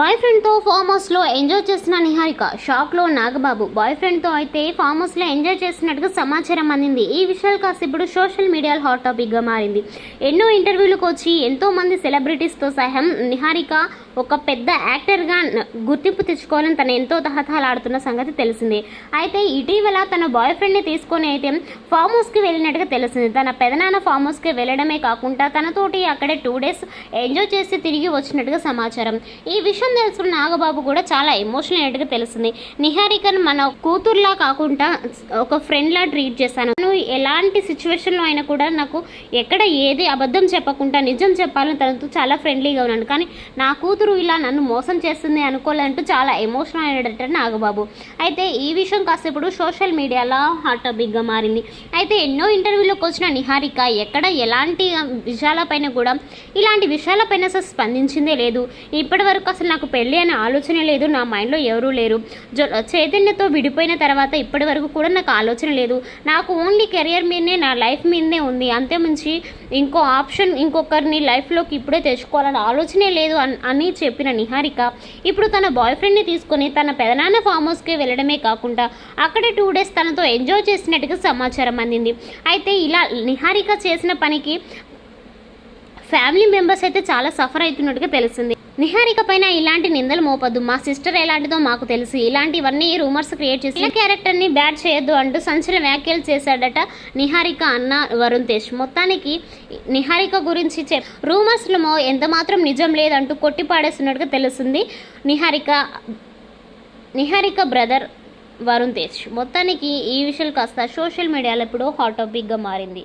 Bye ఫ్రెండ్తో form హౌస్లో enjoy చేసిన నిహారిక షాక్లో నాగబాబు. బాయ్ ఫ్రెండ్తో అయితే ఫామ్ హౌస్లో ఎంజాయ్ చేసినట్టుగా సమాచారం అందింది. ఈ విషయాలు కాస్త ఇప్పుడు సోషల్ మీడియాలో హాట్ టాపిక్గా మారింది. ఎన్నో ఇంటర్వ్యూలకు వచ్చి ఎంతోమంది సెలబ్రిటీస్తో సహా నిహారిక ఒక పెద్ద యాక్టర్గా గుర్తింపు తెచ్చుకోవాలని తను ఎంతో తహతహలాడుతున్న సంగతి తెలిసిందే. అయితే ఇటీవల తన బాయ్ ఫ్రెండ్ని తీసుకొని అయితే ఫామ్ హౌస్కి వెళ్ళినట్టుగా తెలిసింది. తన పెదనాన్న ఫామ్ హౌస్కి వెళ్ళడమే కాకుండా తనతోటి అక్కడే 2 days ఎంజాయ్ చేసి తిరిగి వచ్చినట్టుగా సమాచారం. ఈ విషయం తెలుసుకున్న నాగబాబు కూడా చాలా ఎమోషనల్ అయినట్టుగా తెలిసింది. నిహారికను మన కూతుర్లా కాకుండా ఒక ఫ్రెండ్లా ట్రీట్ చేశాను. ఎలాంటి సిచ్యువేషన్లో అయినా కూడా నాకు ఎక్కడ ఏది అబద్ధం చెప్పకుండా నిజం చెప్పాలని తనతో చాలా ఫ్రెండ్లీగా ఉన్నాను. కానీ నా కూతురు ఇలా నన్ను మోసం చేస్తుంది అనుకోలేంటూ చాలా ఎమోషనల్ అయినట్టు నాగబాబు. అయితే ఈ విషయం కాస్త ఇప్పుడు సోషల్ మీడియాలో హాట్ టాపిక్గా మారింది. అయితే ఎన్నో ఇంటర్వ్యూలకు వచ్చిన నిహారిక ఎక్కడ ఎలాంటి విషయాలపైన కూడా ఇలాంటి విషయాలపైన అసలు స్పందించిందే లేదు. ఇప్పటి వరకు అసలు నాకు పెళ్ళి అనే ఆలోచన లేదు, నా మైండ్లో ఎవరూ లేరు. చైతన్యతో విడిపోయిన తర్వాత ఇప్పటి వరకు కూడా నాకు ఆలోచన లేదు. నాకు ఓన్లీ కెరియర్ మీదనే, నా లైఫ్ మీదనే ఉంది. అంతేమించి ఇంకో ఆప్షన్ ఇంకొకరిని లైఫ్లోకి ఇప్పుడే తెచ్చుకోవాలని ఆలోచనే లేదు అని చెప్పిన నిహారిక ఇప్పుడు తన బాయ్ ఫ్రెండ్ని తీసుకొని తన పెదనాన్న ఫామ్ హౌస్కి వెళ్ళడమే కాకుండా అక్కడే 2 days తనతో ఎంజాయ్ చేసినట్టుగా సమాచారం అందింది. అయితే ఇలా నిహారిక చేసిన పనికి ఫ్యామిలీ మెంబర్స్ అయితే చాలా సఫర్ అవుతున్నట్టుగా తెలిసింది. నిహారిక పైన ఇలాంటి నిందలు మోపద్దు, మా సిస్టర్ ఎలాంటిదో మాకు తెలుసు, ఇలాంటివన్నీ రూమర్స్ క్రియేట్ చేసి క్యారెక్టర్ని బ్యాడ్ చేయొద్దు అంటూ సంచలన వ్యాఖ్యలు చేశాడట నిహారిక అన్న వరుణ్ తేజ్. మొత్తానికి నిహారిక గురించి రూమర్స్లో ఎంత మాత్రం నిజం లేదంటూ కొట్టిపాడేస్తున్నట్టుగా తెలుస్తుంది నిహారిక బ్రదర్ వరుణ్ తేజ్. మొత్తానికి ఈ విషయాలు కాస్త సోషల్ మీడియాలో ఇప్పుడు హాట్ టాపిక్గా మారింది.